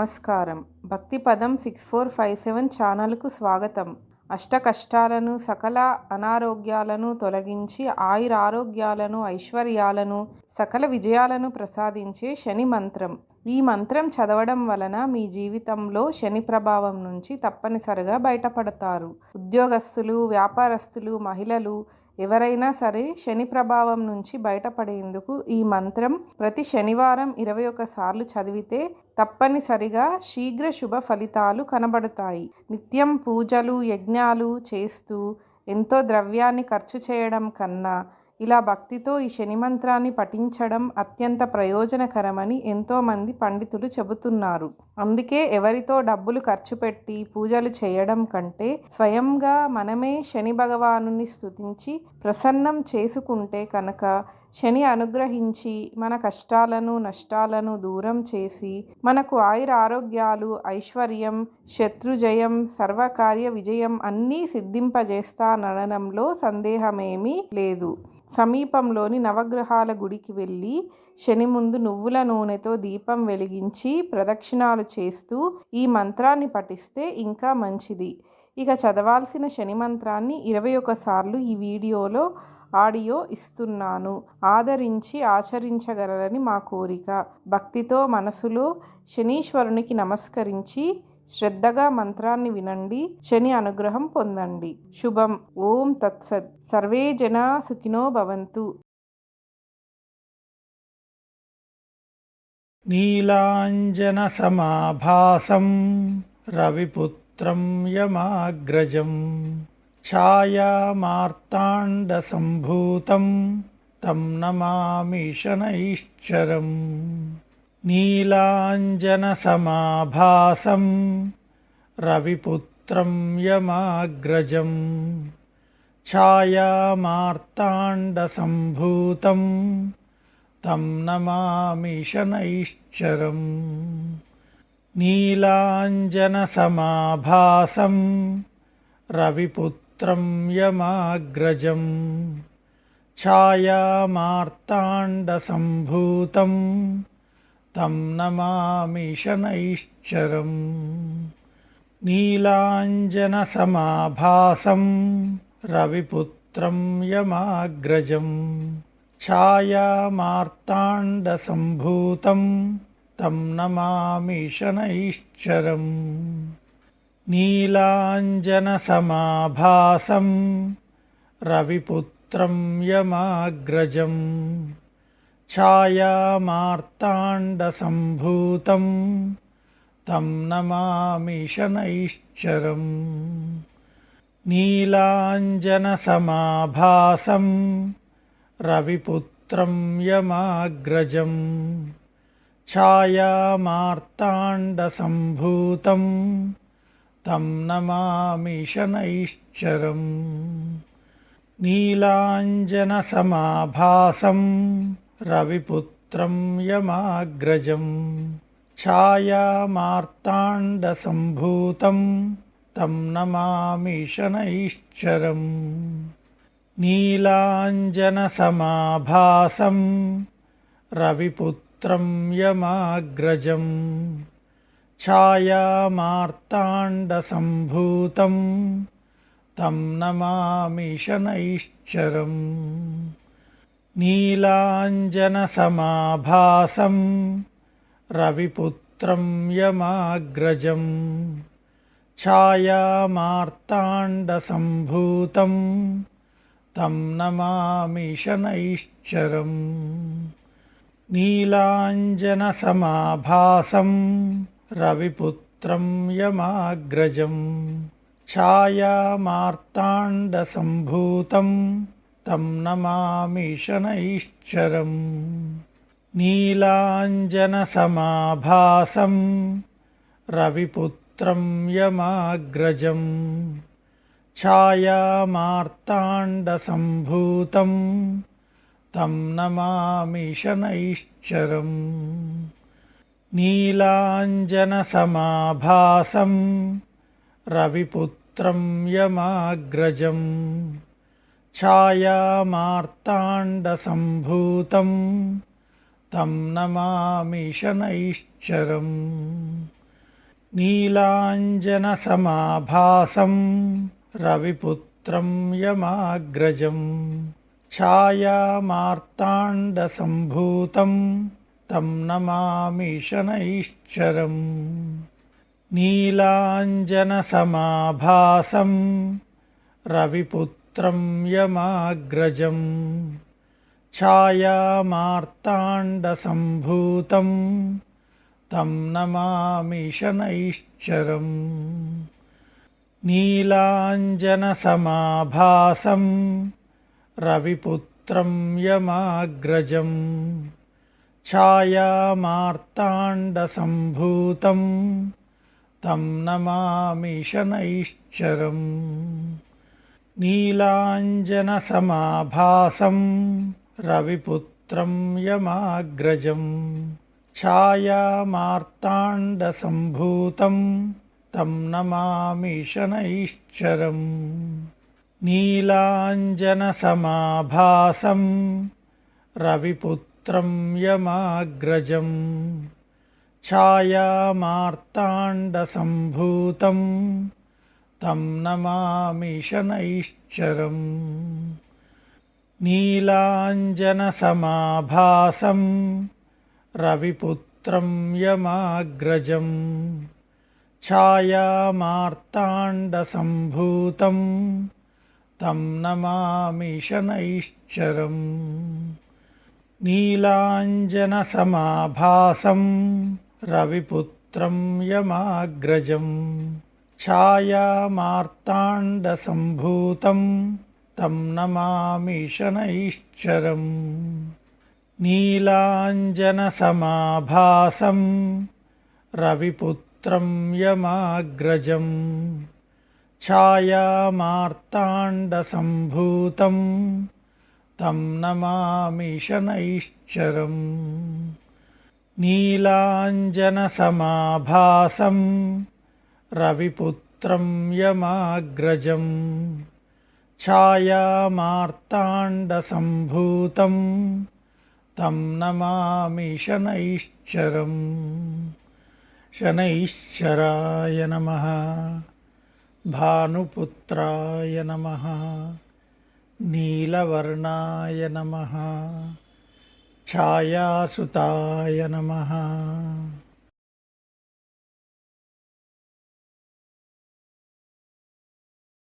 నమస్కారం. భక్తిపదం 6457 ఛానల్కు స్వాగతం. అష్ట కష్టాలను, సకల అనారోగ్యాలను తొలగించి ఆయురారోగ్యాలను, ఐశ్వర్యాలను, సకల విజయాలను ప్రసాదించే శని మంత్రం. ఈ మంత్రం చదవడం వలన మీ జీవితంలో శని ప్రభావం నుంచి తప్పనిసరిగా బయటపడతారు. ఉద్యోగస్తులు, వ్యాపారస్తులు, మహిళలు ఎవరైనా సరే శని ప్రభావం నుంచి బయటపడేందుకు ఈ మంత్రం ప్రతి శనివారం 21 సార్లు చదివితే తప్పనిసరిగా శీఘ్ర శుభ ఫలితాలు కనబడతాయి. నిత్యం పూజలు, యజ్ఞాలు చేస్తూ ఎంతో ద్రవ్యాన్ని ఖర్చు చేయడం కన్నా ఇలా భక్తితో ఈ శని మంత్రాన్ని పఠించడం అత్యంత ప్రయోజనకరమని ఎంతోమంది పండితులు చెబుతున్నారు. అందుకే ఎవరితో డబ్బులు ఖర్చు పెట్టి పూజలు చేయడం కంటే స్వయంగా మనమే శని భగవానుని స్తుతించి ప్రసన్నం చేసుకుంటే కనుక శని అనుగ్రహించి మన కష్టాలను, నష్టాలను దూరం చేసి మనకు ఆయురారోగ్యాలు, ఐశ్వర్యం, శత్రుజయం, సర్వకార్య విజయం అన్నీ సిద్ధింపజేస్తాననడంలో సందేహమేమీ లేదు. సమీపంలోని నవగ్రహాల గుడికి వెళ్ళి శని ముందు నువ్వుల నూనెతో దీపం వెలిగించి ప్రదక్షిణాలు చేస్తూ ఈ మంత్రాన్ని పఠిస్తే ఇంకా మంచిది. ఇక చదవాల్సిన శని మంత్రాన్ని 21 సార్లు ఈ వీడియోలో ఆడియో ఇస్తున్నాను. ఆదరించి ఆచరించగలరని మా కోరిక. భక్తితో మనసులో శనీశ్వరునికి నమస్కరించి శ్రద్ధగా మంత్రాన్ని వినండి. శని అనుగ్రహం పొందండి. శుభం. ఓం తత్సత్. సర్వే జనా సుఖినో భవంతు. నీలాంజన సమాభాసం రవిపుత్రం యమాగ్రజం ఛాయామార్తాండ సంభూతం తం నమామి శనైశ్చరం. నీలాంజన సమాభాసం రవిపుత్రం యమాగ్రజం ఛాయామార్తాండ సంభూతం తం నమామి శనైశ్చరం. నీలాంజన సమాభాసం రవిపుత్రం యమాగ్రజం ఛాయామార్తాండ సంభూతం తం నమామి శనైశ్చరం. నీలాంజన సమాభాసం రవిపుత్రం యమాగ్రజం ఛాయామార్తాండ సంభూతం తం నమామి శనైశ్చరం. నీలాంజన సమాభాసం రవిపుత్రం యమాగ్రజం ఛాయామార్తాండ సంభూతం తం నమామి శనైశ్చరం. నీలాంజన సమాభాసం రవిపుత్రం యమాగ్రజం ఛాయామార్తాండ సంభూతం తం నమామి శనైశ్చరం. నీలాంజన సమాభాసం రవిపుత్రం యమాగ్రజం ఛాయామార్తాండ సంభూతం తం నమామి శనైశ్చరం. నీలాంజన సమాభాసం రవిపుత్రం యమాగ్రజం ఛాయామార్తాండ సంభూతం తం నమామి శనైశ్చరం. నీలాంజన సమాభాసం రవిపుత్రం యమాగ్రజం ఛాయామార్తాండ సంభూతం తం నమామి శనైశ్చరం. నీలాంజన సమాభాసం రవిపుత్రం యమాగ్రజం ఛాయామార్తాండ సంభూతం తం నమామి శనైశ్చరం. నీలాంజన సమాభాసం రవిపుత్రం యమాగ్రజం ఛాయామార్తాండ సంభూతం తం నమామి శనైశ్చరం. నీలాంజన సమాభాసం రవిపుత్రం యమాగ్రజం ఛాయామార్తాండ సంభూతం తం నమామి శనైశ్చరం. నీలాంజనసమాభాసం రవిపుత్రం యమాగ్రజం ఛాయామార్తాండసంభూతం తం నమామి శనైశ్చరం నీలాంజనసమాభాసం రవిపుత్రం యమాగ్రజం ఛాయామార్తాండసంభూతం తం నమామి శనైశ్చరం నీలాంజనసమాభాసం రవిపుత్రం యమాగ్రజం ఛాయామార్తాండసంభూతం తం నమామి శనైశ్చరం నీలాంజనసమాభాసం రవిపుత్రం యమాగ్రజం ఛాయామార్తాండసంభూతం తం నమామి శనైశ్చరం నీలాంజనసమాభాసం రవిపుత్రం యమాగ్రజం ఛాయామార్తాండసంభూతం తం నమామి శనైశ్చరం నీలాంజనసమాభాసం రవిపుత్రం యమాగ్రజం ఛాయామార్తాండసంభూతం తం నమామి శనైశ్చరం నీలాంజనసమాభాసం రవిపుత్రం యమాగ్రజం ఛాయామార్తాండసంభూతం తం నమామి శనైశ్చరం నీలాంజనసమాభాసం రవిపుత్రం యమాగ్రజం ఛాయామార్తాండసంభూతం తం నమామి శనైశ్చరం నీలాంజనసమాభాసం రవిపుత్రం యమాగ్రజం ఛాయామార్తాండసంభూతం తం నమామి శనైశ్చరం శనైశ్చరాయ నమః భానుపుత్రాయ నమః నీలవర్ణాయ నమః ఛాయాసుతాయ నమః